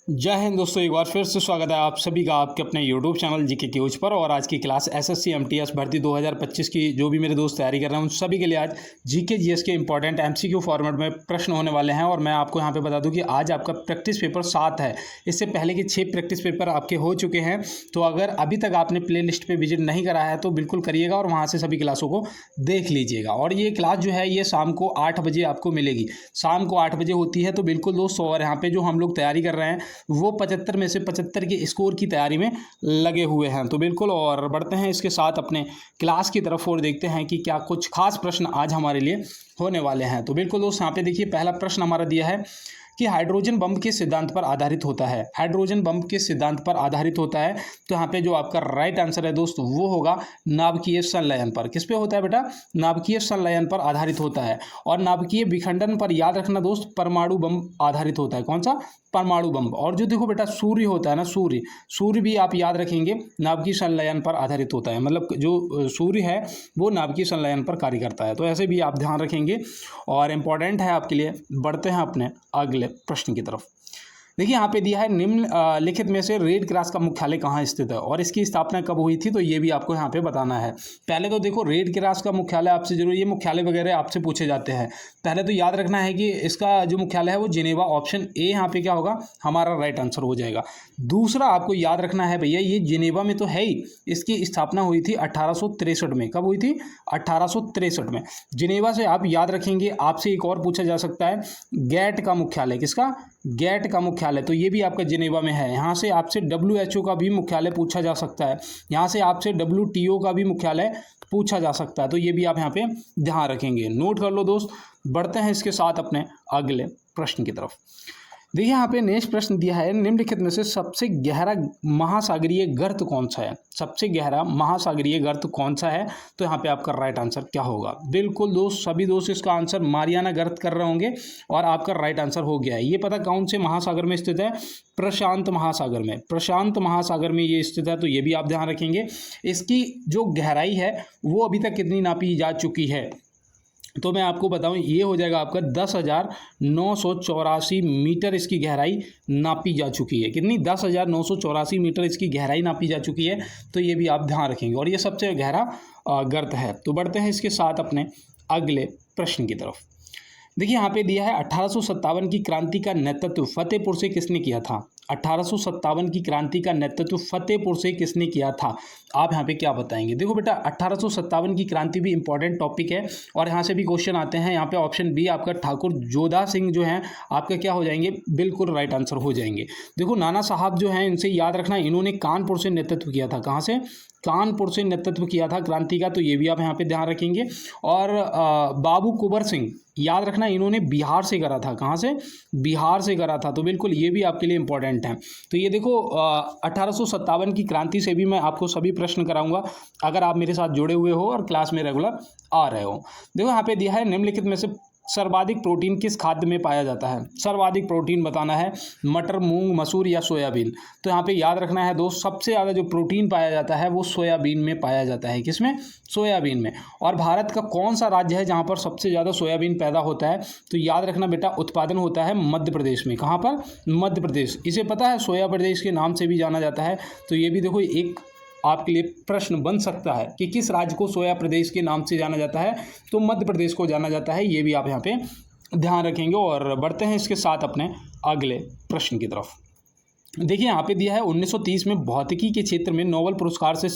जय हिंद दोस्तों, एक बार फिर से स्वागत है आप सभी का आपके अपने YouTube चैनल जीके क्यूज पर। और आज की क्लास एसएससी एमटीएस भर्ती 2025 की जो भी मेरे दोस्त तैयारी कर रहे हैं उन सभी के लिए आज जीके जीएस के इंपॉर्टेंट एमसीक्यू फॉर्मेट में प्रश्न होने वाले हैं। और मैं आपको यहाँ पे बता दूं कि आज आपका प्रैक्टिस पेपर 7 है। इससे पहले के 6 प्रैक्टिस पेपर आपके हो चुके हैं। तो अगर अभी तक आपने प्ले लिस्ट पर विजिट नहीं करा है तो बिल्कुल करिएगा और वहाँ से सभी क्लासों को देख लीजिएगा। और ये क्लास जो है ये शाम को 8 बजे आपको मिलेगी। शाम को 8 बजे होती है। तो बिल्कुल दोस्तों, और यहाँ पे जो हम लोग तैयारी कर रहे हैं वो 75 में से 75 के स्कोर की तैयारी में लगे हुए हैं। तो बिल्कुल और बढ़ते हैं इसके साथ अपने क्लास की तरफ और देखते हैं कि क्या कुछ खास प्रश्न आज हमारे लिए होने वाले हैं। तो बिल्कुल दोस्त, यहाँ पे देखिए पहला प्रश्न हमारा दिया है कि हाइड्रोजन बम के सिद्धांत पर आधारित होता है। हाइड्रोजन बम के सिद्धांत पर आधारित होता है। तो यहाँ पे जो आपका राइट आंसर है दोस्त वो होगा नाभिकीय संलयन पर। किस पे होता है बेटा? नाभिकीय संलयन पर आधारित होता है। और नाभिकीय विखंडन पर याद रखना दोस्त, परमाणु बम आधारित होता है। कौन सा? परमाणु बम। और जो देखो बेटा सूर्य होता है ना, सूर्य भी आप याद रखेंगे नाभिकीय संलयन पर आधारित होता है। मतलब जो सूर्य है वो नाभिकीय संलयन पर कार्य करता है। तो ऐसे भी आप ध्यान रखेंगे और इम्पॉर्टेंट है आपके लिए। बढ़ते हैं अपने अगले प्रश्न की तरफ। देखिए यहाँ पे दिया है निम्नलिखित में से रेड क्रॉस का मुख्यालय कहाँ स्थित है और इसकी स्थापना कब हुई थी। तो ये भी आपको यहाँ पे बताना है। पहले तो देखो रेड क्रॉस का मुख्यालय आपसे जरूर, ये मुख्यालय वगैरह आपसे पूछे जाते हैं। पहले तो याद रखना है कि इसका जो मुख्यालय है वो जिनेवा, ऑप्शन ए यहाँ पे क्या होगा हमारा राइट आंसर हो जाएगा। दूसरा आपको याद रखना है भैया, ये जिनेवा में तो है ही, इसकी स्थापना हुई थी 1863 में। कब हुई थी? 1863 में। जिनेवा से आप याद रखेंगे। आपसे एक और पूछा जा सकता है गैट का मुख्यालय। किसका? गैट का मुख्यालय। तो ये भी आपका जिनेवा में है। यहाँ से आपसे WHO का भी मुख्यालय पूछा जा सकता है। यहाँ से आपसे WTO का भी मुख्यालय पूछा जा सकता है। तो ये भी आप यहाँ पे ध्यान रखेंगे, नोट कर लो दोस्त। बढ़ते हैं इसके साथ अपने अगले प्रश्न की तरफ। देखिए यहाँ पे नेक्स्ट प्रश्न दिया है, निम्नलिखित में से सबसे गहरा महासागरीय गर्त कौन सा है? सबसे गहरा महासागरीय गर्त कौन सा है? तो यहाँ पे आपका राइट आंसर क्या होगा? बिल्कुल दोस्त, सभी दोस्त इसका आंसर मारियाना गर्त कर रहे होंगे और आपका राइट आंसर हो गया है। ये पता कौन से महासागर में स्थित है? प्रशांत महासागर में। प्रशांत महासागर में ये स्थित है। तो ये भी आप ध्यान रखेंगे। इसकी जो गहराई है वो अभी तक कितनी नापी जा चुकी है? तो मैं आपको बताऊं, ये हो जाएगा आपका 10,984 मीटर इसकी गहराई नापी जा चुकी है। कितनी? 10,984 मीटर इसकी गहराई नापी जा चुकी है। तो ये भी आप ध्यान रखेंगे और ये सबसे गहरा गर्त है। तो बढ़ते हैं इसके साथ अपने अगले प्रश्न की तरफ। देखिए यहाँ पे दिया है 1857 की क्रांति का नेतृत्व फतेहपुर से किसने किया था? 1857 की क्रांति का नेतृत्व फतेहपुर से किसने किया था? आप यहाँ पे क्या बताएंगे? देखो बेटा 1857 की क्रांति भी इंपॉर्टेंट टॉपिक है और यहाँ से भी क्वेश्चन आते हैं। यहाँ पे ऑप्शन बी आपका ठाकुर जोधा सिंह जो है आपका क्या हो जाएंगे? बिल्कुल राइट आंसर हो जाएंगे। देखो नाना साहब जो हैं इनसे याद रखना, इन्होंने कानपुर से नेतृत्व किया था। कहाँ से? कानपुर से नेतृत्व किया था क्रांति का। तो ये भी आप यहाँ पे ध्यान रखेंगे। और बाबू कुंवर सिंह याद रखना, इन्होंने बिहार से करा था। कहाँ से? बिहार से करा था। तो बिल्कुल ये भी आपके लिए इंपॉर्टेंट है। तो ये देखो 1857 की क्रांति से भी मैं आपको सभी प्रश्न कराऊंगा अगर आप मेरे साथ जुड़े हुए हो और क्लास में रेगुलर आ रहे हो। देखो यहाँ पे दिया है निम्नलिखित में से सर्वाधिक प्रोटीन किस खाद्य में पाया जाता है? सर्वाधिक प्रोटीन बताना है, मटर, मूंग, मसूर या सोयाबीन। तो यहाँ पे याद रखना है दोस्त, सबसे ज़्यादा जो प्रोटीन पाया जाता है वो सोयाबीन में पाया जाता है। किसमें? सोयाबीन में। और भारत का कौन सा राज्य है जहाँ पर सबसे ज़्यादा सोयाबीन पैदा होता है? तो याद रखना बेटा उत्पादन होता है मध्य प्रदेश में। कहाँ पर? मध्य प्रदेश। इसे पता है सोया प्रदेश के नाम से भी जाना जाता है। तो ये भी देखो एक आपके लिए प्रश्न बन सकता है कि किस राज्य को सोया प्रदेश के नाम से जाना जाता है? तो मध्य प्रदेश को जाना जाता है। ये भी आप यहाँ पे ध्यान रखेंगे। और बढ़ते हैं इसके साथ अपने अगले प्रश्न की तरफ। देखिए यहाँ पे दिया है 1930 में भौतिकी के क्षेत्र में नोबेल पुरस्कार से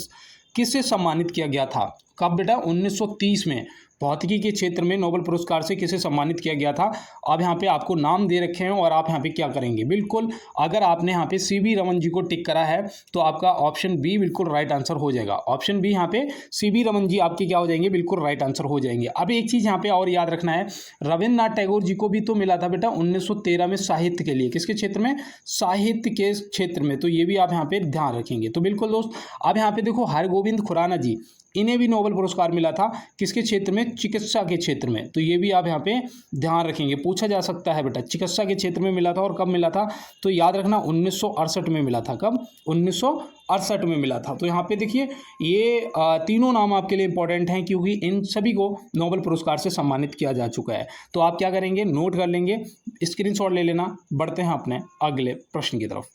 किससे सम्मानित किया गया था? कब बेटा? 1930 में भौतिकी के क्षेत्र में नोबेल पुरस्कार से किसे सम्मानित किया गया था? अब यहाँ पे आपको नाम दे रखे हैं और आप यहाँ पे क्या करेंगे? बिल्कुल अगर आपने यहाँ पे CV रमन जी को टिक करा है तो आपका ऑप्शन बी बिल्कुल राइट आंसर हो जाएगा। ऑप्शन बी यहाँ पे CV रमन जी आपके क्या हो जाएंगे? बिल्कुल राइट आंसर हो जाएंगे। अब एक चीज़ यहाँ पे और याद रखना है, रविन्द्रनाथ टैगोर जी को भी तो मिला था बेटा 1913 में साहित्य के लिए। किसके क्षेत्र में? साहित्य के क्षेत्र में। तो ये भी आप यहाँ पे ध्यान रखेंगे। तो बिल्कुल दोस्त अब यहाँ पे देखो हरगोविंद खुराना जी इन्हें भी नोबेल पुरस्कार मिला था किसके क्षेत्र में, चिकित्सा के क्षेत्र में। तो ये भी आप यहाँ पे ध्यान रखेंगे, पूछा जा सकता है बेटा, चिकित्सा के क्षेत्र में मिला था और कब मिला था, तो याद रखना 1968 में मिला था। कब, 1968 में मिला था। तो यहाँ पे देखिए ये तीनों नाम आपके लिए इंपॉर्टेंट हैं क्योंकि इन सभी को नोबेल पुरस्कार से सम्मानित किया जा चुका है। तो आप क्या करेंगे, नोट कर लेंगे, स्क्रीनशॉट ले लेना। बढ़ते हैं अपने अगले प्रश्न की तरफ।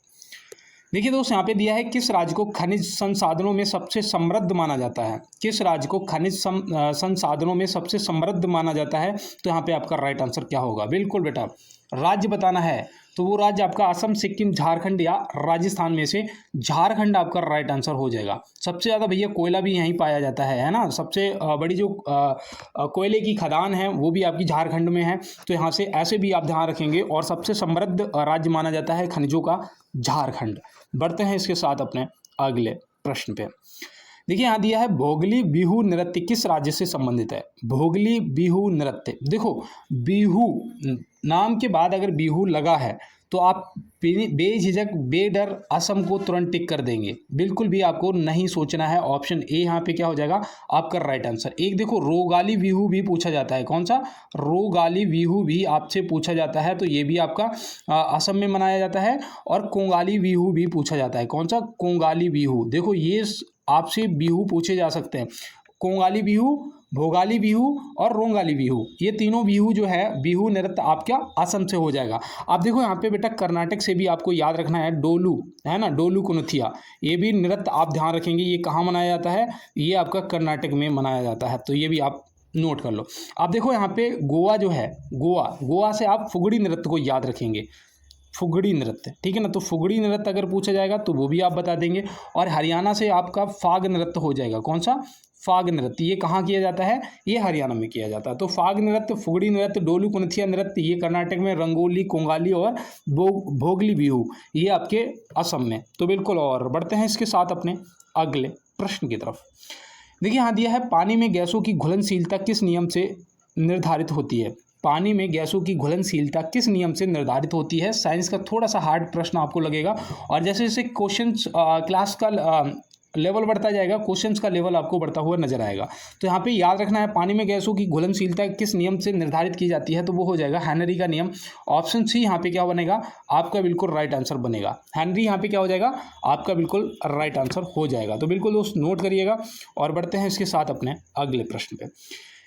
देखिए दोस्त, यहाँ पे दिया है किस राज्य को खनिज संसाधनों में सबसे समृद्ध माना जाता है। किस राज्य को खनिज संसाधनों में सबसे समृद्ध माना जाता है। तो यहाँ पे आपका राइट आंसर क्या होगा, बिल्कुल बेटा राज्य बताना है। तो वो राज्य आपका असम, सिक्किम, झारखंड या राजस्थान में से झारखंड आपका राइट आंसर हो जाएगा। सबसे ज़्यादा भैया कोयला भी यहीं पाया जाता है ना। सबसे बड़ी जो कोयले की खदान है वो भी आपकी झारखंड में है। तो यहाँ से ऐसे भी आप ध्यान रखेंगे। और सबसे समृद्ध राज्य माना जाता है खनिजों का झारखंड। बढ़ते हैं इसके साथ अपने अगले प्रश्न पे। देखिए यहाँ दिया है भोगली बिहू नृत्य किस राज्य से संबंधित है। भोगली बिहू नृत्य, देखो बिहू नाम के बाद अगर बिहू लगा है तो आप बेझिझक बेडर असम को तुरंत टिक कर देंगे, बिल्कुल भी आपको नहीं सोचना है। ऑप्शन ए यहाँ पे क्या हो जाएगा आपका राइट आंसर। एक देखो रोगाली बिहू भी पूछा जाता है, कौन सा, रोगाली बिहू भी आपसे पूछा जाता है। तो ये भी आपका असम में मनाया जाता है। और कोंगाली बिहू भी पूछा जाता है, कौन सा, कोंगाली बिहू। देखो ये आपसे बिहू पूछे जा सकते हैं, कोंगाली बिहू, भोगाली बिहू और रोंगाली बिहू। ये तीनों बिहू जो है, बिहू नृत्य आपका असम से हो जाएगा। आप देखो यहाँ पे बेटा कर्नाटक से भी आपको याद रखना है, डोलू है ना, डोलू कुनथिया, ये भी नृत्य आप ध्यान रखेंगे। ये कहाँ मनाया जाता है, ये आपका कर्नाटक में मनाया जाता है। तो ये भी आप नोट कर लो। आप देखो यहाँ पे गोवा जो है, गोवा से आप फुगड़ी नृत्य को याद रखेंगे, फुगड़ी नृत्य, ठीक है ना। तो फुगड़ी नृत्य अगर पूछा जाएगा तो वो भी आप बता देंगे। और हरियाणा से आपका फाग नृत्य हो जाएगा, कौन सा, फाग नृत्य। ये कहाँ किया जाता है, ये हरियाणा में किया जाता है। तो फाग नृत्य, फुगड़ी नृत्य, डोलू कुनथिया नृत्य ये कर्नाटक में, रंगोली, कोंगाली और भोगली बिहू ये आपके असम में। तो बिल्कुल। और बढ़ते हैं इसके साथ अपने अगले प्रश्न की तरफ। देखिए यहाँ दिया है पानी में गैसों की घुलनशीलता किस नियम से निर्धारित होती है। पानी में गैसों की घुलनशीलता किस नियम से निर्धारित होती है। साइंस का थोड़ा सा हार्ड प्रश्न आपको लगेगा। और जैसे जैसे क्वेश्चंस क्लास का लेवल बढ़ता जाएगा, क्वेश्चंस का लेवल आपको बढ़ता हुआ नजर आएगा। तो यहाँ पे याद रखना है पानी में गैसों की घुलनशीलता किस नियम से निर्धारित की जाती है। तो वो हो जाएगा हेनरी का नियम। ऑप्शन सी यहाँ पे क्या बनेगा आपका बिल्कुल राइट आंसर बनेगा। हेनरी यहाँ पे क्या हो जाएगा आपका बिल्कुल राइट आंसर हो जाएगा। तो बिल्कुल दोस्त नोट करिएगा। और बढ़ते हैं इसके साथ अपने अगले प्रश्न पे।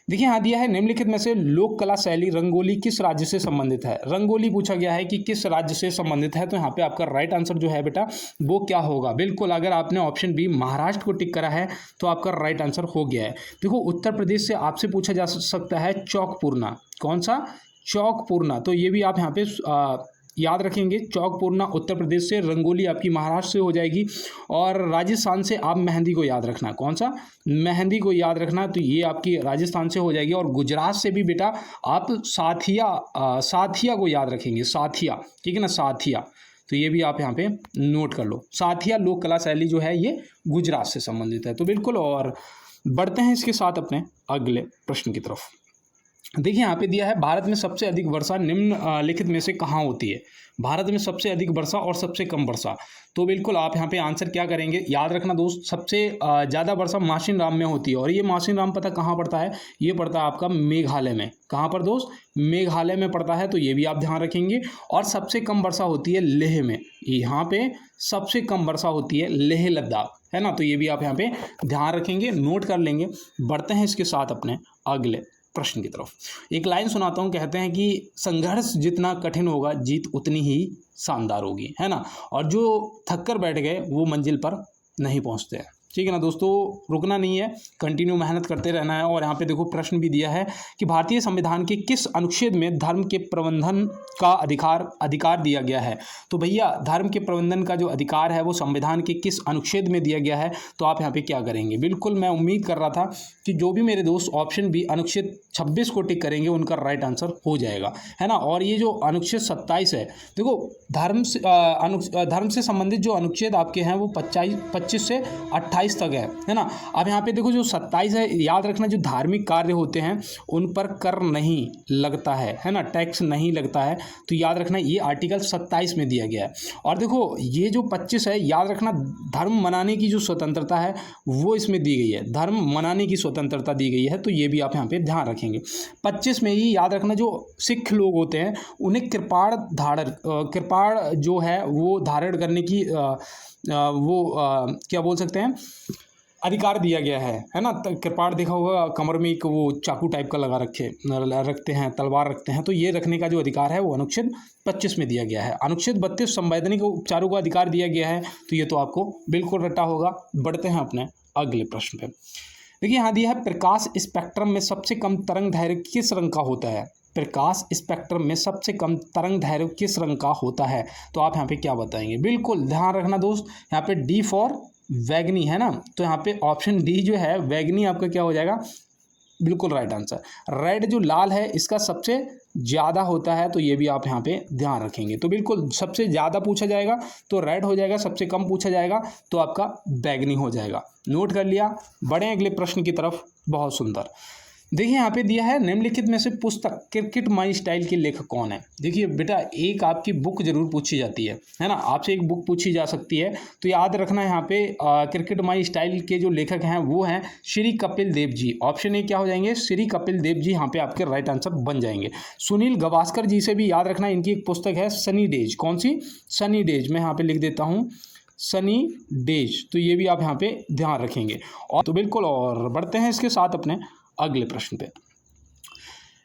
देखिए यहाँ दिया है निम्नलिखित में से लोक कला शैली रंगोली किस राज्य से संबंधित है। रंगोली पूछा गया है कि किस राज्य से संबंधित है। तो यहाँ पे आपका राइट आंसर जो है बेटा वो क्या होगा, बिल्कुल अगर आपने ऑप्शन बी महाराष्ट्र को टिक करा है तो आपका राइट आंसर हो गया है। देखो उत्तर प्रदेश से आपसे पूछा जा सकता है चौकपूर्णा, कौन सा, चौकपूर्णा। तो ये भी आप यहाँ पे याद रखेंगे, चौकपूर्णा उत्तर प्रदेश से, रंगोली आपकी महाराष्ट्र से हो जाएगी। और राजस्थान से आप मेहंदी को याद रखना, कौन सा, मेहंदी को याद रखना। तो ये आपकी राजस्थान से हो जाएगी। और गुजरात से भी बेटा आप साथिया को याद रखेंगे, साथिया, ठीक है ना, साथिया। तो ये भी आप यहाँ पे नोट कर लो। साथिया लोक कला शैली जो है ये गुजरात से संबंधित है। तो बिल्कुल। और बढ़ते हैं इसके साथ अपने अगले प्रश्न की तरफ। देखिए यहाँ पे दिया है भारत में सबसे अधिक वर्षा निम्नलिखित में से कहाँ होती है। भारत में सबसे अधिक वर्षा और सबसे कम वर्षा। तो बिल्कुल आप यहाँ पे आंसर क्या करेंगे, याद रखना दोस्त, सबसे ज़्यादा वर्षा मासिन राम में होती है। और ये मासिन राम पता कहाँ पड़ता है, ये पड़ता है आपका मेघालय में। कहाँ पर दोस्त, मेघालय में पड़ता है। तो ये भी आप ध्यान रखेंगे। और सबसे कम वर्षा होती है लेह में, यहाँ पे सबसे कम वर्षा होती है लेह लद्दाख, है ना। तो ये भी आप यहाँ पे ध्यान रखेंगे, नोट कर लेंगे। बढ़ते हैं इसके साथ अपने अगले प्रश्न की तरफ। एक लाइन सुनाता हूँ, कहते हैं कि संघर्ष जितना कठिन होगा जीत उतनी ही शानदार होगी, है ना। और जो थक कर बैठ गए वो मंजिल पर नहीं पहुँचते हैं, ठीक है ना दोस्तों। रुकना नहीं है, कंटिन्यू मेहनत करते रहना है। और यहाँ पे देखो प्रश्न भी दिया है कि भारतीय संविधान के किस अनुच्छेद में धर्म के प्रबंधन का अधिकार दिया गया है। तो भैया धर्म के प्रबंधन का जो अधिकार है वो संविधान के किस अनुच्छेद में दिया गया है। तो आप यहाँ पे क्या करेंगे, बिल्कुल मैं उम्मीद कर रहा था कि जो भी मेरे दोस्त ऑप्शन बी अनुच्छेद 26 को टिक करेंगे उनका राइट आंसर हो जाएगा, है ना। और ये जो अनुच्छेद 27 है, देखो धर्म से संबंधित जो अनुच्छेद आपके हैं वो 25 से 28 28 तक है ना। अब यहाँ पे देखो जो 27 है, याद रखना जो धार्मिक कार्य होते हैं उन पर कर नहीं लगता है ना, टैक्स नहीं लगता है। तो याद रखना ये आर्टिकल 27 में दिया गया है। और देखो ये जो 25 है, याद रखना धर्म मनाने की जो स्वतंत्रता है वो इसमें दी गई है, धर्म मनाने की स्वतंत्रता दी गई है। तो ये भी आप यहाँ पे ध्यान रखेंगे। 25 में ही याद रखना जो सिख लोग होते हैं उन्हें कृपाण जो है वो धारण करने की क्या बोल सकते हैं, अधिकार दिया गया है ना। कृपाण देखा होगा, कमर में एक वो चाकू टाइप का लगा रखते हैं, तलवार रखते हैं। तो ये रखने का जो अधिकार है वो अनुच्छेद 25 में दिया गया है। अनुच्छेद 32 संवैधानिक उपचारों का अधिकार दिया गया है। तो ये तो आपको बिल्कुल रटा होगा। बढ़ते हैं अपने अगले प्रश्न पे। देखिए यहाँ दिया है प्रकाश स्पेक्ट्रम में सबसे कम तरंग दैर्घ्य किस रंग का होता है। प्रकाश स्पेक्ट्रम में सबसे कम तरंग दैर्घ्य किस रंग का होता है। तो आप यहाँ पे क्या बताएंगे, बिल्कुल ध्यान रखना दोस्त, यहाँ पे डी फॉर वैगनी है ना। तो यहाँ पे ऑप्शन डी जो है वैगनी आपका क्या हो जाएगा, बिल्कुल राइट आंसर। रेड जो लाल है इसका सबसे ज़्यादा होता है। तो ये भी आप यहाँ पे ध्यान रखेंगे। तो बिल्कुल सबसे ज़्यादा पूछा जाएगा तो रेड हो जाएगा, सबसे कम पूछा जाएगा तो आपका बैगनी हो जाएगा। नोट कर लिया। बढ़े अगले प्रश्न की तरफ। बहुत सुंदर। देखिए यहाँ पे दिया है निम्नलिखित में से पुस्तक क्रिकेट माई स्टाइल के लेखक कौन है। देखिए बेटा एक आपकी बुक जरूर पूछी जाती है ना, आपसे एक बुक पूछी जा सकती है। तो याद रखना यहाँ पे क्रिकेट माई स्टाइल के जो लेखक हैं वो हैं श्री कपिल देव जी। ऑप्शन ए क्या हो जाएंगे, श्री कपिल देव जी यहाँ पे आपके राइट आंसर बन जाएंगे। सुनील गावस्कर जी से भी याद रखना, इनकी एक पुस्तक है सनी डेज। कौन सी, सनी डेज। मैं यहाँ पे लिख देता हूँ सनी डेज। तो ये भी आप यहाँ पे ध्यान रखेंगे। और तो बिल्कुल, और बढ़ते हैं इसके साथ अपने अगले प्रश्न पे।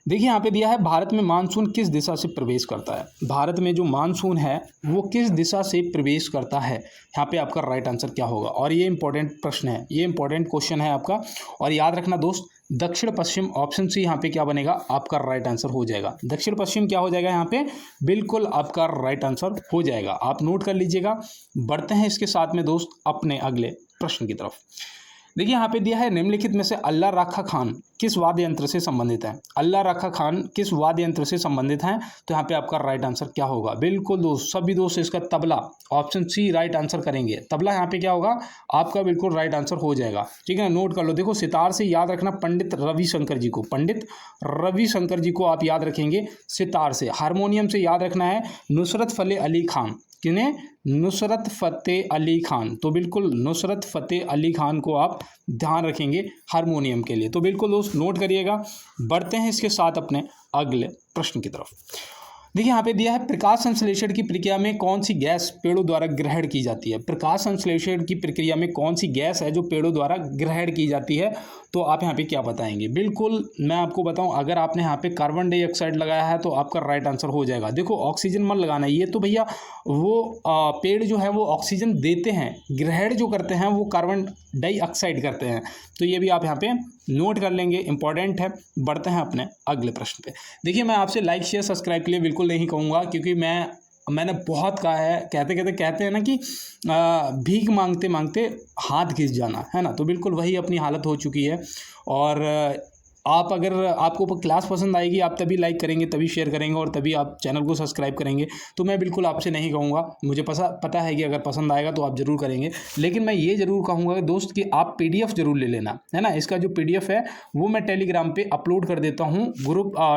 देखिए यहाँ पे दिया है भारत में मानसून किस दिशा से प्रवेश करता है। भारत में जो मानसून है वो किस दिशा से प्रवेश करता है, यहाँ पे आपका राइट आंसर क्या होगा। और ये इंपॉर्टेंट प्रश्न है, ये इंपॉर्टेंट क्वेश्चन है आपका। और याद रखना दोस्त दक्षिण पश्चिम, ऑप्शन सी यहाँ पे क्या बनेगा, आपका राइट आंसर हो जाएगा। दक्षिण पश्चिम क्या हो जाएगा यहाँ पे, बिल्कुल आपका राइट आंसर हो जाएगा। आप नोट कर लीजिएगा। बढ़ते हैं इसके साथ में दोस्त अपने अगले प्रश्न की तरफ। देखिए यहाँ पे दिया है निम्नलिखित में से अल्लाह रखा खान किस वाद्य यंत्र से संबंधित है। अल्लाह रखा खान किस वाद्य यंत्र से संबंधित हैं। तो यहाँ पे आपका राइट आंसर क्या होगा, बिल्कुल दोस्त सभी दोस्त इसका तबला, ऑप्शन सी राइट आंसर करेंगे। तबला यहाँ पे क्या होगा, आपका बिल्कुल राइट आंसर हो जाएगा। ठीक है ना, नोट कर लो। देखो सितार से याद रखना पंडित रविशंकर जी को, पंडित रविशंकर जी को आप याद रखेंगे सितार से। हारमोनियम से याद रखना है नुसरत फतेह अली खान। किन्हें, नुसरत फतेह अली खान। तो बिल्कुल नुसरत फतेह अली खान को आप ध्यान रखेंगे हारमोनियम के लिए। तो बिल्कुल दोस्त नोट करिएगा। बढ़ते हैं इसके साथ अपने अगले प्रश्न की तरफ। देखिए यहाँ पे दिया है प्रकाश संश्लेषण की प्रक्रिया में कौन सी गैस पेड़ों द्वारा ग्रहण की जाती है। प्रकाश संश्लेषण की प्रक्रिया में कौन सी गैस है जो पेड़ों द्वारा ग्रहण की जाती है। तो आप यहाँ पे क्या बताएंगे, बिल्कुल मैं आपको बताऊं, अगर आपने यहाँ पे कार्बन डाइऑक्साइड लगाया है तो आपका राइट आंसर हो जाएगा। देखो ऑक्सीजन मत लगाना, ये तो भैया वो पेड़ जो है वो ऑक्सीजन देते हैं, ग्रहण जो करते हैं वो कार्बन डाइऑक्साइड करते हैं। तो ये भी आप यहाँ पे नोट कर लेंगे, इंपॉर्टेंट है। बढ़ते हैं अपने अगले प्रश्न पे। देखिए मैं आपसे लाइक शेयर सब्सक्राइब के लिए बिल्कुल नहीं कहूँगा, क्योंकि मैंने बहुत कहा है, कहते हैं ना कि भीख मांगते मांगते हाथ घिस जाना, है ना। तो बिल्कुल वही अपनी हालत हो चुकी है। और आप अगर आपको क्लास पसंद आएगी आप तभी लाइक करेंगे, तभी शेयर करेंगे और तभी आप चैनल को सब्सक्राइब करेंगे। तो मैं बिल्कुल आपसे नहीं कहूँगा, मुझे पता है कि अगर पसंद आएगा तो आप ज़रूर करेंगे। लेकिन मैं ये ज़रूर कहूँगा दोस्त कि आप PDF ज़रूर ले लेना, है ना। इसका जो PDF है वो मैं टेलीग्राम पे अपलोड कर देता हूँ।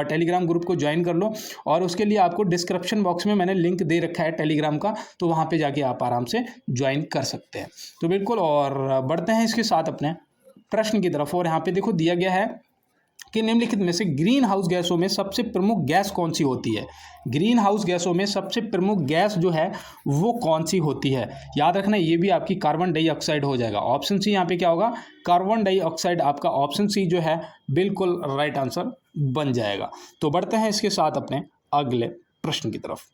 टेलीग्राम ग्रुप को ज्वाइन कर लो, और उसके लिए आपको डिस्क्रिप्शन बॉक्स में मैंने लिंक दे रखा है टेलीग्राम का, तो वहाँ पर जाके आप आराम से ज्वाइन कर सकते हैं। तो बिल्कुल, और बढ़ते हैं इसके साथ अपने प्रश्न की तरफ। और यहाँ पर देखो दिया गया है कि निम्नलिखित में से ग्रीन हाउस गैसों में सबसे प्रमुख गैस कौन सी होती है। ग्रीन हाउस गैसों में सबसे प्रमुख गैस जो है वो कौन सी होती है। याद रखना ये भी आपकी कार्बन डाइऑक्साइड हो जाएगा। ऑप्शन सी यहाँ पे क्या होगा, कार्बन डाइऑक्साइड। आपका ऑप्शन सी जो है बिल्कुल राइट आंसर बन जाएगा। तो बढ़ते हैं इसके साथ अपने अगले प्रश्न की तरफ।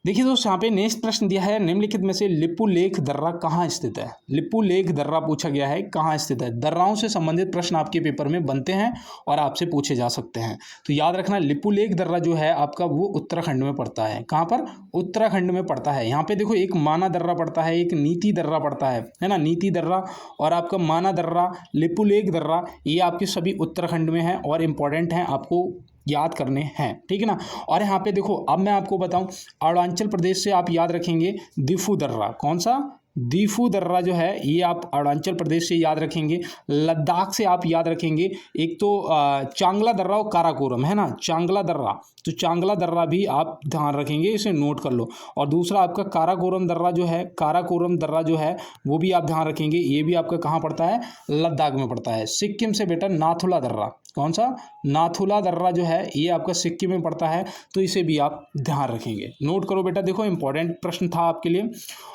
देखिए दोस्तों यहाँ पे नेक्स्ट प्रश्न दिया है निम्नलिखित में से लिपुलेख दर्रा कहाँ स्थित है। लिपुलेख दर्रा पूछा गया है, कहाँ स्थित है। दर्राओं से संबंधित प्रश्न आपके पेपर में बनते हैं और आपसे पूछे जा सकते हैं। तो याद रखना लिपुलेख दर्रा जो है आपका वो उत्तराखंड में पड़ता है। कहाँ पर, उत्तराखंड में पड़ता है। यहाँ पे देखो एक माना दर्रा पड़ता है, एक नीति दर्रा पड़ता है ना। नीति दर्रा और आपका माना दर्रा, लिपुलेख दर्रा, ये आपके सभी उत्तराखंड में है और इम्पॉर्टेंट हैं, आपको याद करने हैं। ठीक है ना। और यहाँ पे देखो अब मैं आपको बताऊं, अरुणाचल प्रदेश से आप याद रखेंगे दिफू दर्रा। कौन सा, दीफू दर्रा जो है ये आप अरुणाचल प्रदेश से याद रखेंगे। लद्दाख से आप याद रखेंगे एक तो चांगला दर्रा और काराकोरम है ना, चांगला दर्रा, तो चांगला दर्रा भी आप ध्यान रखेंगे, इसे नोट कर लो। और दूसरा आपका काराकोरम दर्रा जो है, काराकोरम दर्रा जो है वो भी आप ध्यान रखेंगे, ये भी आपका कहाँ पड़ता है, लद्दाख में पड़ता है। सिक्किम से बेटा नाथुला दर्रा, कौन सा, नाथुला दर्रा जो है ये आपका सिक्किम में पड़ता है, तो इसे भी आप ध्यान रखेंगे, नोट करो बेटा। देखो इंपॉर्टेंट प्रश्न था आपके लिए।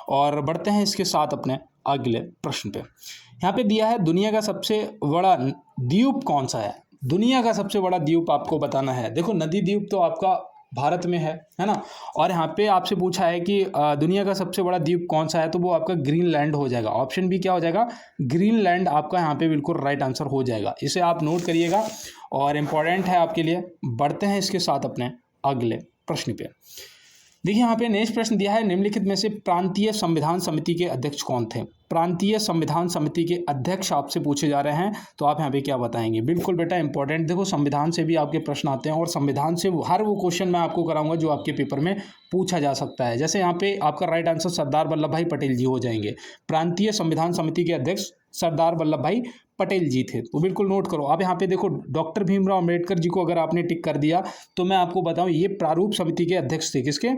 और बढ़ते हैं इसके साथ अपने अगले प्रश्न पे। यहाँ पे दिया है दुनिया का सबसे बड़ा द्वीप कौन सा है, दुनिया का सबसे बड़ा द्वीप आपको बताना है। देखो नदी द्वीप तो आपका भारत में है ना, और यहाँ पे आपसे पूछा है कि दुनिया का सबसे बड़ा द्वीप कौन सा है, तो वो आपका ग्रीनलैंड हो जाएगा। ऑप्शन बी क्या हो जाएगा, ग्रीनलैंड आपका यहाँ पे बिल्कुल राइट आंसर हो जाएगा, इसे आप नोट करिएगा और इम्पॉर्टेंट है आपके लिए। बढ़ते हैं इसके साथ अपने अगले प्रश्न पे। देखिए यहाँ पे नेक्स्ट प्रश्न दिया है, निम्नलिखित में से प्रांतीय संविधान समिति के अध्यक्ष कौन थे। प्रांतीय संविधान समिति के अध्यक्ष आपसे पूछे जा रहे हैं, तो आप यहाँ पे क्या बताएंगे। बिल्कुल बेटा इंपॉर्टेंट, देखो संविधान से भी आपके प्रश्न आते हैं और संविधान से हर वो क्वेश्चन मैं आपको कराऊंगा जो आपके पेपर में पूछा जा सकता है। जैसे यहाँ पे आपका राइट आंसर सरदार वल्लभ भाई पटेल जी हो जाएंगे। प्रांतीय संविधान समिति के अध्यक्ष सरदार वल्लभ भाई पटेल जी थे, तो बिल्कुल नोट करो। अब यहाँ पे देखो डॉक्टर भीमराव अम्बेडकर जी को अगर आपने टिक कर दिया तो मैं आपको बताऊं ये प्रारूप समिति के अध्यक्ष थे, किसके,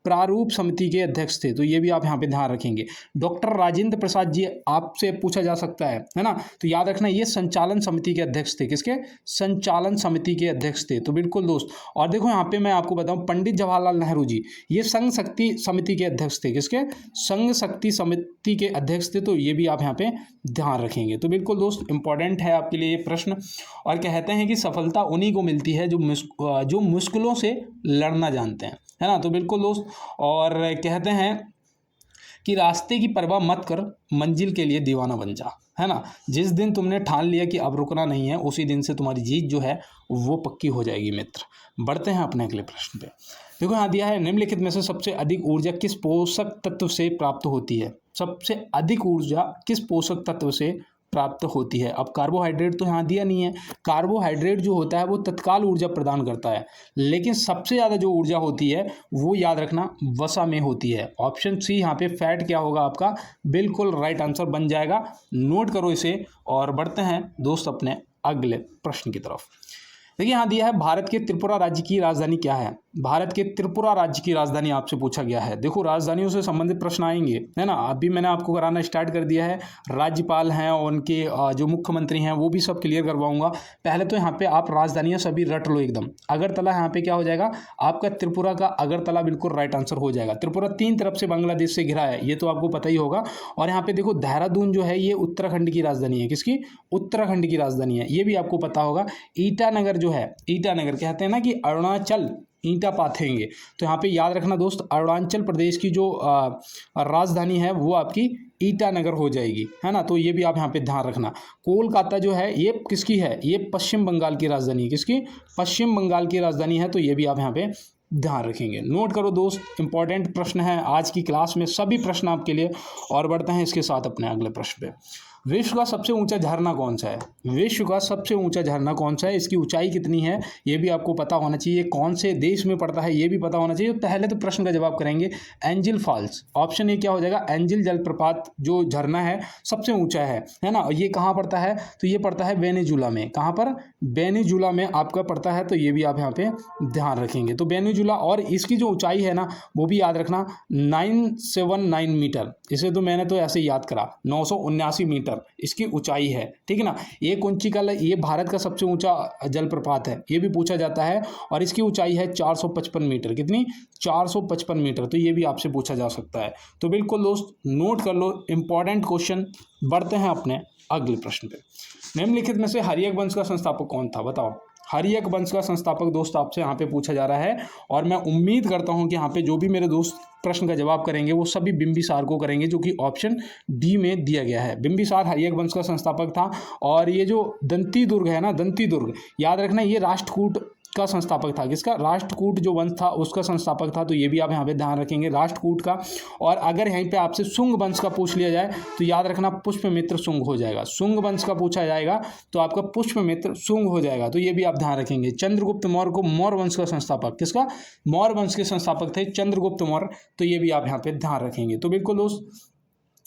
प्रारूप समिति के अध्यक्ष थे, तो ये भी आप यहाँ पे ध्यान रखेंगे। डॉक्टर राजेंद्र प्रसाद जी आपसे पूछा जा सकता है ना, तो याद रखना ये संचालन समिति के अध्यक्ष थे, किसके, संचालन समिति के अध्यक्ष थे, तो बिल्कुल दोस्त। और देखो यहाँ पे मैं आपको बताऊं पंडित जवाहरलाल नेहरू जी ये संघ शक्ति समिति के अध्यक्ष थे, किसके, संघ शक्ति समिति के अध्यक्ष थे, तो ये भी आप यहाँ पे ध्यान रखेंगे। तो बिल्कुल दोस्त इंपॉर्टेंट है आपके लिए ये प्रश्न। और कहते हैं कि सफलता उन्हीं को मिलती है जो मुश्किलों से लड़ना जानते हैं, है ना, तो बिल्कुल दोस्त। और कहते हैं कि रास्ते की परवाह मत कर, मंजिल के लिए दीवाना बन जा, है ना। जिस दिन तुमने ठान लिया कि अब रुकना नहीं है, उसी दिन से तुम्हारी जीत जो है वो पक्की हो जाएगी मित्र। बढ़ते हैं अपने अगले प्रश्न पे। देखो यहाँ दिया है निम्नलिखित में से सबसे अधिक ऊर्जा किस पोषक तत्व से प्राप्त होती है। सबसे अधिक ऊर्जा किस पोषक तत्व से प्राप्त होती है। अब कार्बोहाइड्रेट तो यहाँ दिया नहीं है, कार्बोहाइड्रेट जो होता है वो तत्काल ऊर्जा प्रदान करता है, लेकिन सबसे ज़्यादा जो ऊर्जा होती है वो याद रखना वसा में होती है। ऑप्शन सी यहाँ पे फैट क्या होगा आपका, बिल्कुल राइट आंसर बन जाएगा, नोट करो इसे। और बढ़ते हैं दोस्त अपने अगले प्रश्न की तरफ। देखिए यहाँ दिया है भारत के त्रिपुरा राज्य की राजधानी क्या है। भारत के त्रिपुरा राज्य की राजधानी आपसे पूछा गया है। देखो राजधानियों से संबंधित प्रश्न आएंगे, है ना। अभी मैंने आपको कराना स्टार्ट कर दिया है, राज्यपाल हैं और उनके जो मुख्यमंत्री हैं वो भी सब क्लियर करवाऊंगा। पहले तो यहाँ पे आप राजधानियाँ सभी रट लो एकदम। अगरतला यहाँ पे क्या हो जाएगा आपका, त्रिपुरा का अगरतला बिल्कुल राइट आंसर हो जाएगा। त्रिपुरा 3 तरफ से बांग्लादेश से घिरा है, ये तो आपको पता ही होगा। और यहाँ पे देखो देहरादून जो है ये उत्तराखंड की राजधानी है, किसकी, उत्तराखंड की राजधानी है, ये भी आपको पता होगा। ईटानगर जो है, ईटानगर कहते हैं ना कि अरुणाचल ईंटा पाथेंगे, तो यहाँ पे याद रखना दोस्त अरुणाचल प्रदेश की जो राजधानी है वो आपकी ईटानगर हो जाएगी, है ना। तो ये भी आप यहाँ पे ध्यान रखना। कोलकाता जो है ये किसकी है, ये पश्चिम बंगाल की राजधानी है, किसकी, पश्चिम बंगाल की राजधानी है, तो ये भी आप यहाँ पे ध्यान रखेंगे। नोट करो दोस्त, इंपॉर्टेंट प्रश्न है आज की क्लास में, सभी प्रश्न आपके लिए। और बढ़ते हैं इसके साथ अपने अगले प्रश्न पे। विश्व का सबसे ऊंचा झरना कौन सा है। विश्व का सबसे ऊंचा झरना कौन सा है, इसकी ऊंचाई कितनी है ये भी आपको पता होना चाहिए, कौन से देश में पड़ता है ये भी पता होना चाहिए। पहले तो प्रश्न का जवाब करेंगे एंजिल फॉल्स। ऑप्शन ए क्या हो जाएगा, एंजिल जलप्रपात जो झरना है सबसे ऊंचा है ना। ये कहाँ पड़ता है, तो ये पड़ता है वेनेजुला में। कहाँ पर, वेनेजुला में आपका पड़ता है, तो ये भी आप यहाँ पे ध्यान रखेंगे। तो वेनेजुला, और इसकी जो ऊंचाई है ना वो भी याद रखना 979 मीटर। इसे तो मैंने तो ऐसे याद करा 979 मीटर इसकी ऊंचाई है, ठीक है ना। ये कुंचिकल, ये भारत का सबसे ऊंचा जलप्रपात है, ये भी पूछा जाता है। और इसकी ऊंचाई है 455 मीटर, कितनी, 455 मीटर, तो ये भी आपसे पूछा जा सकता है। तो बिल्कुल दोस्त नोट कर लो, इंपॉर्टेंट क्वेश्चन। बढ़ते हैं अपने अगले प्रश्न पे। निम्नलिखित में से हर्यक वंश का संस्थापक कौन था, बताओ। हर्यक वंश का संस्थापक दोस्त आपसे यहाँ पे पूछा जा रहा है, और मैं उम्मीद करता हूँ कि यहाँ पे जो भी मेरे दोस्त प्रश्न का जवाब करेंगे वो सभी बिंबिसार को करेंगे, जो कि ऑप्शन डी में दिया गया है। बिंबिसार हर्यक वंश का संस्थापक था। और ये जो दंती दुर्ग है ना, दंती दुर्ग याद रखना ये राष्ट्रकूट का संस्थापक था, किसका, राष्ट्रकूट जो वंश था उसका संस्थापक था, तो ये भी आप यहाँ पे ध्यान रखेंगे राष्ट्रकूट का। और अगर यहीं पे आपसे शुंग वंश का पूछ लिया जाए तो याद रखना पुष्पमित्र शुंग हो जाएगा। शुंग वंश का पूछा जाएगा तो आपका पुष्पमित्र शुंग हो जाएगा, तो ये भी आप ध्यान रखेंगे। चंद्रगुप्त मौर्य को मौर्य वंश का संस्थापक, किसका, मौर्य वंश के संस्थापक थे चंद्रगुप्त मौर्य, तो ये भी आप यहाँ पे ध्यान रखेंगे। तो बिल्कुल दोस्त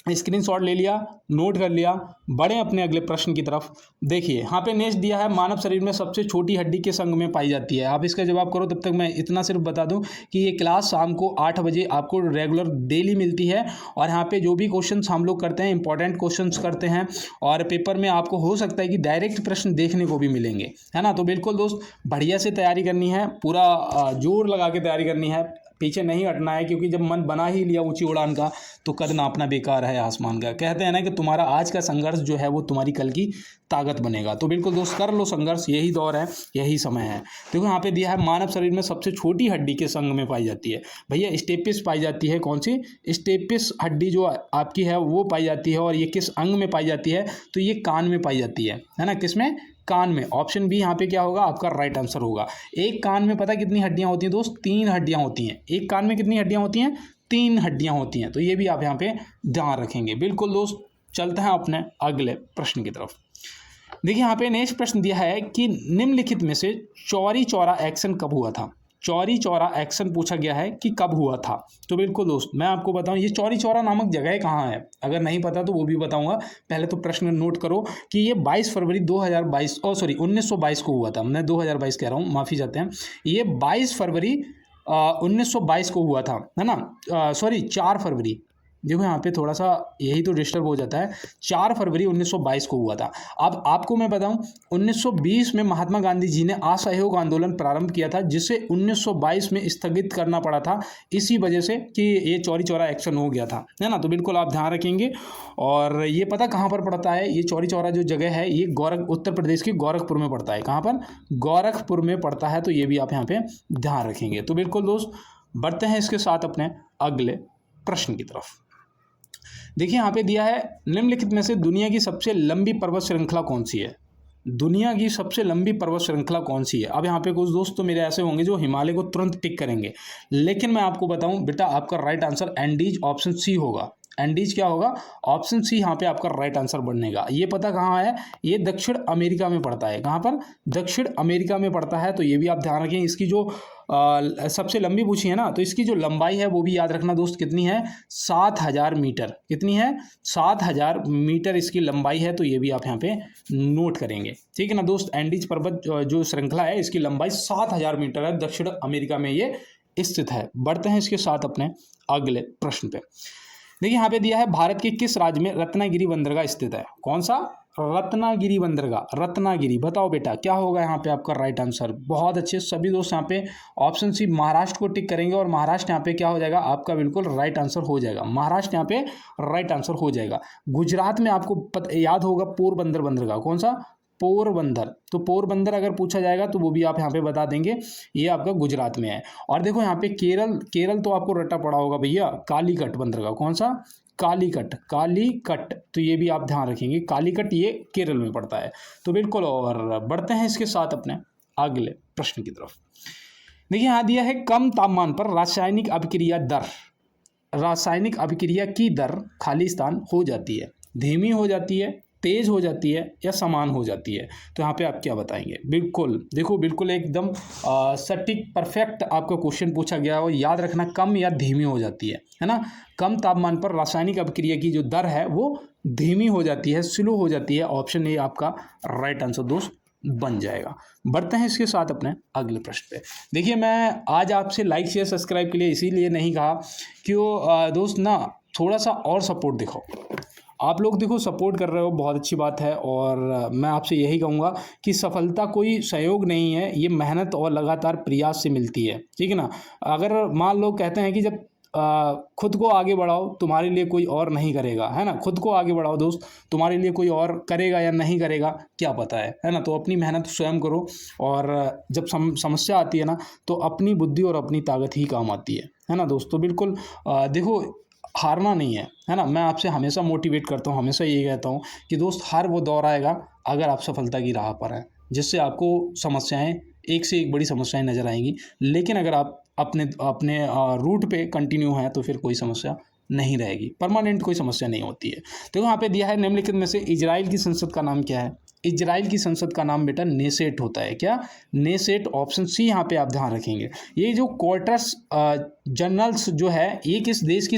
स्क्रीनशॉट ले लिया, नोट कर लिया, बढ़े अपने अगले प्रश्न की तरफ। देखिए यहाँ पे नेक्स्ट दिया है, मानव शरीर में सबसे छोटी हड्डी किस अंग में पाई जाती है। आप इसका जवाब करो, तब तक मैं इतना सिर्फ बता दूं कि ये क्लास शाम को 8 बजे आपको रेगुलर डेली मिलती है। और यहाँ पे जो भी क्वेश्चंस हम लोग करते हैं, इंपॉर्टेंट क्वेश्चंस करते हैं, और पेपर में आपको हो सकता है कि डायरेक्ट प्रश्न देखने को भी मिलेंगे, है ना। तो बिल्कुल दोस्त बढ़िया से तैयारी करनी है, पूरा जोर लगा के तैयारी करनी है, पीछे नहीं हटना है, क्योंकि जब मन बना ही लिया ऊंची उड़ान का तो कद नापना बेकार है आसमान का। कहते हैं ना कि तुम्हारा आज का संघर्ष जो है वो तुम्हारी कल की ताकत बनेगा। तो बिल्कुल दोस्त कर लो संघर्ष, यही दौर है, यही समय है। देखो यहाँ पे दिया है, मानव शरीर में सबसे छोटी हड्डी किस अंग में पाई जाती है। भैया स्टेपिस पाई जाती है। कौन सी? स्टेपिस हड्डी जो आपकी है वो पाई जाती है। और ये किस अंग में पाई जाती है? तो ये कान में पाई जाती है ना। किस में? कान में। ऑप्शन बी यहाँ पे क्या होगा आपका राइट आंसर होगा। एक कान में पता कितनी हड्डियां होती हैं दोस्त? 3 हड्डियां होती हैं। एक कान में कितनी हड्डियां होती हैं? 3 हड्डियां होती हैं। तो ये भी आप यहाँ पे ध्यान रखेंगे। बिल्कुल दोस्त, चलते हैं अपने अगले प्रश्न की तरफ। देखिए यहाँ पे नेक्स्ट प्रश्न दिया है कि निम्नलिखित में से चौरी चौरा एक्शन कब हुआ था। चौरी चौरा एक्शन पूछा गया है कि कब हुआ था। तो बिल्कुल दोस्त मैं आपको बताऊं, ये चौरी चौरा नामक जगह कहाँ है। अगर नहीं पता तो वो भी बताऊंगा। पहले तो प्रश्न नोट करो कि ये 22 फरवरी 2022 1922 को हुआ था। मैं 2022 कह रहा हूँ, माफ़ी चाहते हैं। ये 22 फरवरी 1922 को हुआ था, है ना। 4 फरवरी, देखो यहाँ पे थोड़ा सा यही तो डिस्टर्ब हो जाता है। 4 फरवरी 1922 को हुआ था। अब आपको मैं बताऊं, 1920 में महात्मा गांधी जी ने असहयोग आंदोलन प्रारंभ किया था, जिसे 1922 में स्थगित करना पड़ा था, इसी वजह से कि ये चौरी चौरा एक्शन हो गया था, है ना। तो बिल्कुल आप ध्यान रखेंगे। और ये पता कहाँ पर पड़ता है? ये चौरी चौरा जो जगह है ये उत्तर प्रदेश के गोरखपुर में पड़ता है। कहाँ पर? गोरखपुर में पड़ता है। तो ये भी आप यहाँ पे ध्यान रखेंगे। तो बिल्कुल दोस्त बढ़ते हैं इसके साथ अपने अगले प्रश्न की तरफ। देखिए यहाँ पे दिया है, निम्नलिखित में से दुनिया की सबसे लंबी पर्वत श्रृंखला कौन सी है। दुनिया की सबसे लंबी पर्वत श्रृंखला कौन सी है। अब यहाँ पे कुछ दोस्त तो मेरे ऐसे होंगे जो हिमालय को तुरंत टिक करेंगे, लेकिन मैं आपको बताऊं बेटा, आपका right answer Andes option C होगा। एंडीज क्या होगा? ऑप्शन सी यहाँ पे आपका राइट आंसर बनेगा। ये पता कहाँ है? ये दक्षिण अमेरिका में पड़ता है। कहाँ पर? दक्षिण अमेरिका में पड़ता है। तो ये भी आप ध्यान रखें। इसकी जो सबसे लंबी पूछी है ना, तो इसकी जो लंबाई है वो भी याद रखना दोस्त, कितनी है? 7000 मीटर। कितनी है? 7000 मीटर इसकी लंबाई है। तो ये भी आप यहाँ पे नोट करेंगे, ठीक है ना दोस्त। एंडीज पर्वत जो श्रृंखला है, इसकी लंबाई 7000 मीटर है। दक्षिण अमेरिका में ये स्थित है। बढ़ते हैं इसके साथ अपने अगले प्रश्न पे। देखिए यहाँ पे दिया है, भारत के किस राज्य में रत्नागिरी बंदरगाह स्थित है। कौन सा? रत्नागिरी बंदरगाह। रत्नागिरी, बताओ बेटा क्या होगा यहाँ पे आपका राइट आंसर। बहुत अच्छे सभी दोस्त यहाँ पे ऑप्शन सी महाराष्ट्र को टिक करेंगे, और महाराष्ट्र यहाँ पे क्या हो जाएगा आपका? बिल्कुल राइट आंसर हो जाएगा। महाराष्ट्र यहाँ पे राइट आंसर हो जाएगा। गुजरात में आपको याद होगा पोरबंदर बंदरगाह। कौन सा? पोरबंदर। तो पोरबंदर अगर पूछा जाएगा तो वो भी आप यहाँ पे बता देंगे, ये आपका गुजरात में है। और देखो यहाँ पे केरल तो आपको रट्टा पड़ा होगा भैया, कालीकट बंदरगाह। कौन सा? कालीकट। कालीकट, तो ये भी आप ध्यान रखेंगे, कालीकट ये केरल में पड़ता है। तो बिल्कुल, और बढ़ते हैं इसके साथ अपने अगले प्रश्न की तरफ। देखिए यहाँ दिया है, कम तापमान पर रासायनिक अभिक्रिया की दर खाली स्थान हो जाती है, धीमी हो जाती है, तेज हो जाती है, या समान हो जाती है। तो यहाँ पे आप क्या बताएंगे। बिल्कुल देखो, बिल्कुल एकदम सटीक परफेक्ट आपका क्वेश्चन पूछा गया है। और याद रखना, कम या धीमी हो जाती है ना। कम तापमान पर रासायनिक अभिक्रिया की जो दर है वो धीमी हो जाती है, स्लो हो जाती है। ऑप्शन ए आपका राइट आंसर दोस्त बन जाएगा। बढ़ते हैं इसके साथ अपने अगले प्रश्न पे। देखिए मैं आज आपसे लाइक शेयर सब्सक्राइब के लिए इसीलिए नहीं कहा कि वो दोस्त ना थोड़ा सा और सपोर्ट दिखाओ। आप लोग देखो सपोर्ट कर रहे हो, बहुत अच्छी बात है। और मैं आपसे यही कहूँगा कि सफलता कोई सहयोग नहीं है, ये मेहनत और लगातार प्रयास से मिलती है, ठीक है ना। अगर मान लो कहते हैं कि जब खुद को आगे बढ़ाओ, तुम्हारे लिए कोई और नहीं करेगा, है ना। खुद को आगे बढ़ाओ दोस्त, तुम्हारे लिए कोई और करेगा या नहीं करेगा क्या पता है ना। तो अपनी मेहनत स्वयं करो, और जब समस्या आती है ना तो अपनी बुद्धि और अपनी ताकत ही काम आती है ना दोस्त। तो बिल्कुल देखो, हारना नहीं है ना। मैं आपसे हमेशा मोटिवेट करता हूँ, हमेशा ये कहता हूँ कि दोस्त हर वो दौर आएगा अगर आप सफलता की राह पर हैं, जिससे आपको समस्याएं एक से एक बड़ी समस्याएं नजर आएंगी। लेकिन अगर आप अपने रूट पे कंटिन्यू हैं तो फिर कोई समस्या नहीं रहेगी, परमानेंट कोई समस्या नहीं होती है। तो यहाँ पे दिया है, निम्नलिखित में से इजराइल की संसद का नाम क्या है। इजराइल की संसद का नाम बेटा नेसेट होता है। क्या? नेसेट। ऑप्शन सी यहाँ पे आप ध्यान रखेंगे। ये जो क्वार्टर्स जनरल्स जो है, ये किस देश की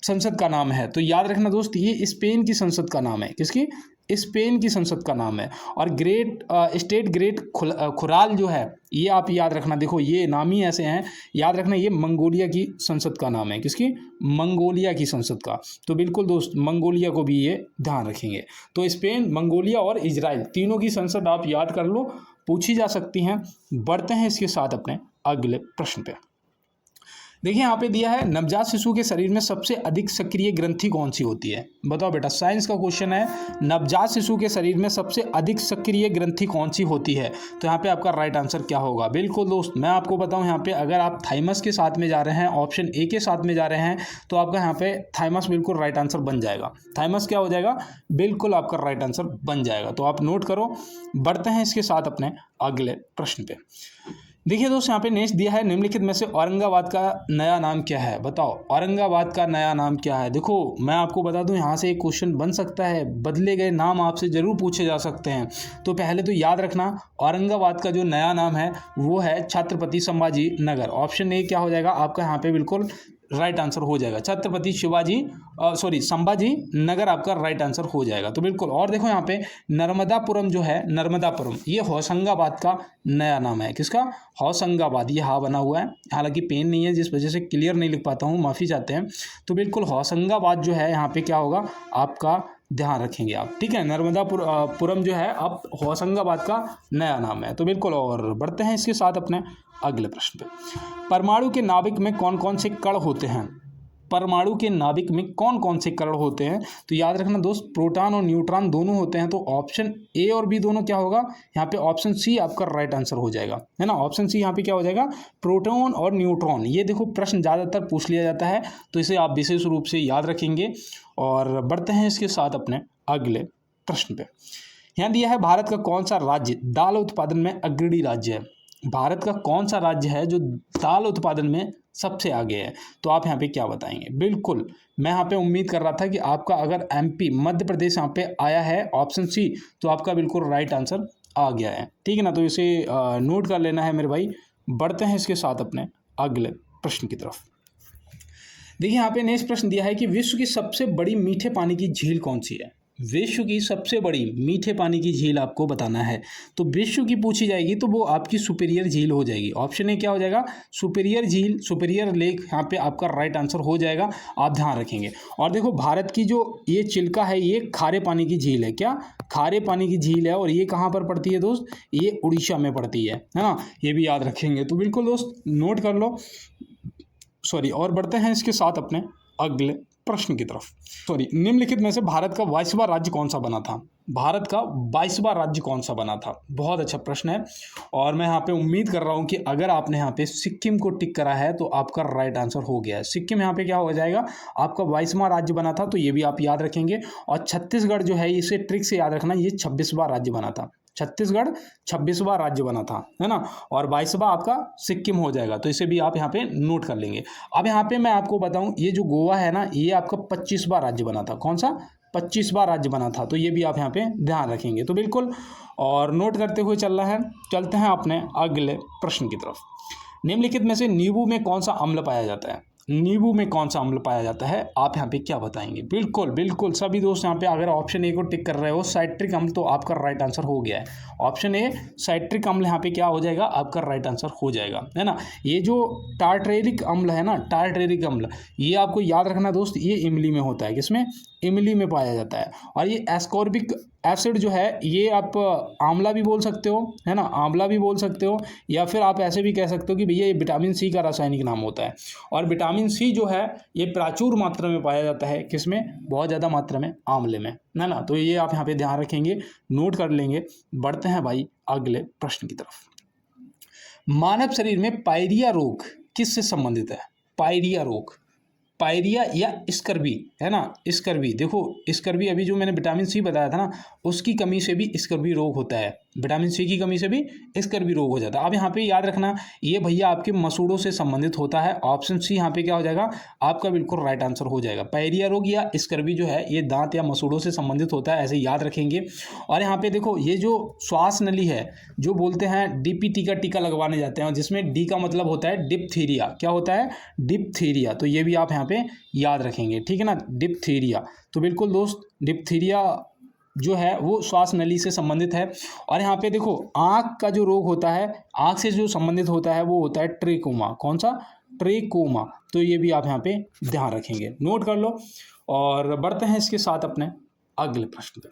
संसद का नाम है? तो याद रखना दोस्त, ये स्पेन की संसद का नाम है। किसकी? स्पेन की संसद का नाम है। और ग्रेट स्टेट ग्रेट खुराल जो है, ये आप याद रखना। देखो ये नाम ही ऐसे हैं, याद रखना, ये मंगोलिया की संसद का नाम है। किसकी? मंगोलिया की संसद का। तो बिल्कुल दोस्त मंगोलिया को भी ये ध्यान रखेंगे। तो स्पेन, मंगोलिया और इजराइल, तीनों की संसद आप याद कर लो, पूछी जा सकती हैं। बढ़ते हैं इसके साथ अपने अगले प्रश्न पे। देखिए यहाँ पे दिया है, नवजात शिशु के शरीर में सबसे अधिक सक्रिय ग्रंथि कौन सी होती है? बताओ बेटा, साइंस का क्वेश्चन है। नवजात शिशु के शरीर में सबसे अधिक सक्रिय ग्रंथि कौन सी होती है? तो यहाँ पे आपका राइट आंसर क्या होगा? बिल्कुल दोस्त, मैं आपको बताऊँ, यहाँ पे अगर आप थाइमस के साथ में जा रहे हैं, ऑप्शन ए के साथ में जा रहे हैं, तो आपका यहाँ पे थाइमस बिल्कुल राइट आंसर बन जाएगा। थाइमस क्या हो जाएगा? बिल्कुल आपका राइट आंसर बन जाएगा। तो आप नोट करो। बढ़ते हैं इसके साथ अपने अगले प्रश्न पे। देखिए दोस्त, यहाँ पे नेक्स्ट दिया है, निम्नलिखित में से औरंगाबाद का नया नाम क्या है? बताओ औरंगाबाद का नया नाम क्या है? देखो मैं आपको बता दूं, यहाँ से एक क्वेश्चन बन सकता है, बदले गए नाम आपसे जरूर पूछे जा सकते हैं। तो पहले तो याद रखना, औरंगाबाद का जो नया नाम है वो है छत्रपति संभाजी नगर। ऑप्शन ए क्या हो जाएगा आपका? यहाँ पे बिल्कुल राइट आंसर हो जाएगा, छत्रपति संभाजी नगर आपका राइट आंसर हो जाएगा। तो बिल्कुल। और देखो यहाँ पे नर्मदापुरम जो है, नर्मदापुरम, ये होशंगाबाद का नया नाम है। किसका? होशंगाबाद। ये हा बना हुआ है, हालांकि पेन नहीं है जिस वजह से क्लियर नहीं लिख पाता हूँ, माफ़ी चाहते हैं। तो बिल्कुल होशंगाबाद जो है यहाँ पे क्या होगा आपका, ध्यान रखेंगे आप, ठीक है। नर्मदापुरम जो है अब होशंगाबाद का नया नाम है। तो बिल्कुल। और बढ़ते हैं इसके साथ अपने अगले प्रश्न पे। परमाणु के नाभिक में कौन कौन से कण होते हैं? परमाणु के नाभिक में कौन कौन से कण होते हैं? तो याद रखना दोस्त, प्रोटॉन और न्यूट्रॉन दोनों होते हैं। तो ऑप्शन ए और बी दोनों क्या होगा? यहाँ पे ऑप्शन सी आपका राइट आंसर हो जाएगा, है ना। ऑप्शन सी यहाँ पे क्या हो जाएगा? प्रोटॉन और न्यूट्रॉन। ये देखो प्रश्न ज़्यादातर पूछ लिया जाता है, तो इसे आप विशेष रूप से याद रखेंगे। और बढ़ते हैं इसके साथ अपने अगले प्रश्न पे। यहाँ दिया है, भारत का कौन सा राज्य दाल उत्पादन में अग्रणी राज्य है? भारत का कौन सा राज्य है जो दाल उत्पादन में सबसे आगे है? तो आप यहाँ पे क्या बताएंगे? बिल्कुल, मैं यहाँ पे उम्मीद कर रहा था कि आपका अगर एमपी, मध्य प्रदेश यहाँ पे आया है ऑप्शन सी, तो आपका बिल्कुल राइट आंसर आ गया है, ठीक है ना। तो इसे नोट कर लेना है मेरे भाई। बढ़ते हैं इसके साथ अपने अगले प्रश्न की तरफ। देखिए यहाँ पे नेक्स्ट प्रश्न दिया है कि विश्व की सबसे बड़ी मीठे पानी की झील कौन सी है? विश्व की सबसे बड़ी मीठे पानी की झील आपको बताना है। तो विश्व की पूछी जाएगी तो वो आपकी सुपीरियर झील हो जाएगी। ऑप्शन ए क्या हो जाएगा? सुपीरियर झील, सुपीरियर लेक यहाँ पे आपका राइट आंसर हो जाएगा, आप ध्यान रखेंगे। और देखो भारत की जो ये चिल्का है, ये खारे पानी की झील है। क्या? खारे पानी की झील है। और ये कहाँ पर पड़ती है दोस्त? ये उड़ीसा में पड़ती है ना। ये भी याद रखेंगे। तो बिल्कुल दोस्त नोट कर लो। और बढ़ते हैं इसके साथ अपने अगले प्रश्न की तरफ। निम्नलिखित में से भारत का 22वां राज्य कौन सा बना था? भारत का 22वां राज्य कौन सा बना था? बहुत अच्छा प्रश्न है। और मैं यहाँ पे उम्मीद कर रहा हूँ कि अगर आपने यहाँ पे सिक्किम को टिक करा है तो आपका राइट आंसर हो गया है। सिक्किम यहाँ पे क्या हो जाएगा? आपका 22वां राज्य बना था। तो ये भी आप याद रखेंगे। और छत्तीसगढ़ जो है, इसे ट्रिक से याद रखना, ये 26वां राज्य बना था। छत्तीसगढ़ 26वां राज्य बना था, है ना। और 22वां आपका सिक्किम हो जाएगा। तो इसे भी आप यहाँ पे नोट कर लेंगे। अब यहाँ पे मैं आपको बताऊँ, ये जो गोवा है ना, ये आपका 25वां राज्य बना था। कौन सा? 25वां राज्य बना था। तो ये भी आप यहाँ पे ध्यान रखेंगे। तो बिल्कुल। और नोट करते हुए चल रहा है। चलते हैं अपने अगले प्रश्न की तरफ। निम्नलिखित में से नींबू में कौन सा अम्ल पाया जाता है? नींबू में कौन सा अम्ल पाया जाता है? आप यहाँ पे क्या बताएंगे? बिल्कुल बिल्कुल सभी दोस्त यहाँ पे अगर ऑप्शन ए को टिक कर रहे हो, साइट्रिक अम्ल, तो आपका राइट आंसर हो गया है। ऑप्शन ए साइट्रिक अम्ल यहाँ पे क्या हो जाएगा? आपका राइट आंसर हो जाएगा, है ना। ये जो टार्टरेरिक अम्ल है ना, टार्टरेरिक अम्ल, ये आपको याद रखना दोस्त, ये इमली में होता है। किसमें? इमली में पाया जाता है। और ये एस्कॉर्बिक एसिड जो है, ये आप आंवला भी बोल सकते हो, है ना, आंवला भी बोल सकते हो, या फिर आप ऐसे भी कह सकते हो कि भैया ये विटामिन सी का रासायनिक नाम होता है। और विटामिन सी जो है ये प्रचुर मात्रा में पाया जाता है। किसमें? बहुत ज़्यादा मात्रा में आंवले में, है ना। तो ये आप यहाँ पे ध्यान रखेंगे, नोट कर लेंगे। बढ़ते हैं भाई अगले प्रश्न की तरफ। मानव शरीर में पायरिया रोग किससे संबंधित है? पायरिया रोग, पायरिया या स्कर्वी, है ना, स्कर्वी। देखो स्कर्वी, अभी जो मैंने विटामिन सी बताया था ना, उसकी कमी से भी स्कर्वी रोग होता है विटामिन सी की कमी से भी स्कर्वी रोग हो जाता है। अब यहाँ पे याद रखना, ये भैया आपके मसूड़ों से संबंधित होता है। ऑप्शन सी यहाँ पे क्या हो जाएगा, आपका बिल्कुल राइट आंसर हो जाएगा। पायरिया रोग या स्कर्वी जो है ये दांत या मसूड़ों से संबंधित होता है, ऐसे याद रखेंगे। और यहाँ पे देखो, ये जो श्वास नली है, जो बोलते हैं डीपीटी का टीका लगवाने जाते हैं, जिसमें डी का मतलब होता है डिप्थीरिया। क्या होता है, डिप्थीरिया। तो ये भी आप यहाँ पे याद रखेंगे, ठीक है ना, डिप्थीरिया। तो बिल्कुल दोस्त, डिप्थीरिया जो है वो श्वास नली से संबंधित है। और यहाँ पे देखो, आँख का जो रोग होता है, आँख से जो संबंधित होता है वो होता है ट्रेकोमा। कौन सा, ट्रेकोमा। तो ये भी आप यहाँ पे ध्यान रखेंगे, नोट कर लो। और बढ़ते हैं इसके साथ अपने अगले प्रश्न पे।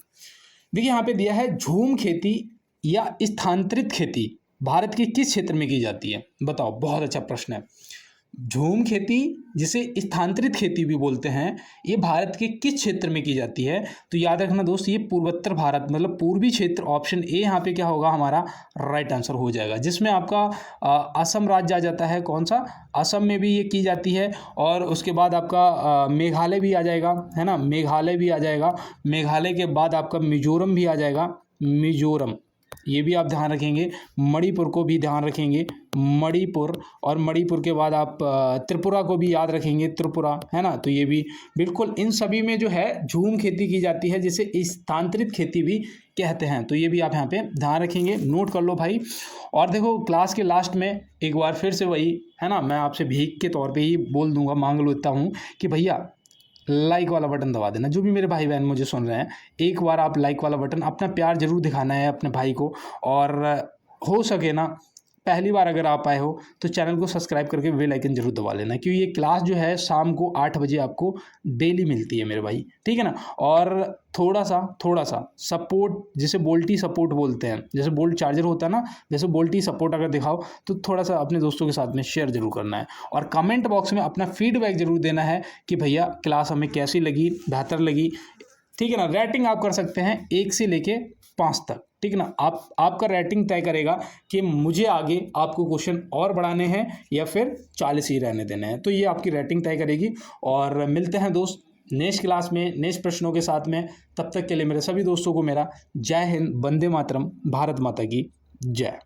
देखिए यहाँ पे दिया है, झूम खेती या स्थानांतरित खेती भारत के किस क्षेत्र में की जाती है, बताओ। बहुत अच्छा प्रश्न है। झूम खेती, जिसे स्थानांतरित खेती भी बोलते हैं, ये भारत के किस क्षेत्र में की जाती है। तो याद रखना दोस्त, ये पूर्वोत्तर भारत, मतलब पूर्वी क्षेत्र। ऑप्शन ए यहाँ पे क्या होगा, हमारा राइट आंसर हो जाएगा, जिसमें आपका असम राज्य आ जाता है। कौन सा, असम में भी ये की जाती है। और उसके बाद आपका मेघालय भी आ जाएगा, है ना, मेघालय भी आ जाएगा। मेघालय के बाद आपका मिजोरम भी आ जाएगा, मिजोरम, ये भी आप ध्यान रखेंगे। मणिपुर को भी ध्यान रखेंगे, मणिपुर। और मणिपुर के बाद आप त्रिपुरा को भी याद रखेंगे, त्रिपुरा, है ना। तो ये भी बिल्कुल, इन सभी में जो है झूम खेती की जाती है, जिसे स्थानांतरित खेती भी कहते हैं। तो ये भी आप यहाँ पे ध्यान रखेंगे, नोट कर लो भाई। और देखो, क्लास के लास्ट में एक बार फिर से वही, है ना, मैं आपसे भीख के तौर पर ही बोल दूंगा, मांग लेता हूँ कि भैया लाइक वाला बटन दबा देना। जो भी मेरे भाई बहन मुझे सुन रहे हैं, एक बार आप लाइक वाला बटन, अपना प्यार जरूर दिखाना है अपने भाई को। और हो सके ना, पहली बार अगर आप आए हो तो चैनल को सब्सक्राइब करके बेल आइकन जरूर दबा लेना, क्योंकि ये क्लास जो है शाम को 8 बजे आपको डेली मिलती है मेरे भाई, ठीक है ना। और थोड़ा सा सपोर्ट, जिसे बोल्टी सपोर्ट बोलते हैं, जैसे बोल्ट चार्जर होता है ना, जैसे बोल्टी सपोर्ट अगर दिखाओ, तो थोड़ा सा अपने दोस्तों के साथ में शेयर जरूर करना है। और कमेंट बॉक्स में अपना फीडबैक जरूर देना है कि भैया क्लास हमें कैसी लगी, बेहतर लगी, ठीक है ना। रेटिंग आप कर सकते हैं 1 से लेके 5 तक, ठीक है ना। आपका रेटिंग तय करेगा कि मुझे आगे आपको क्वेश्चन और बढ़ाने हैं या फिर 40 ही रहने देने हैं। तो ये आपकी रेटिंग तय करेगी। और मिलते हैं दोस्त नेक्स्ट क्लास में नेक्स्ट प्रश्नों के साथ में। तब तक के लिए मेरे सभी दोस्तों को मेरा जय हिंद, वंदे मातरम, भारत माता की जय।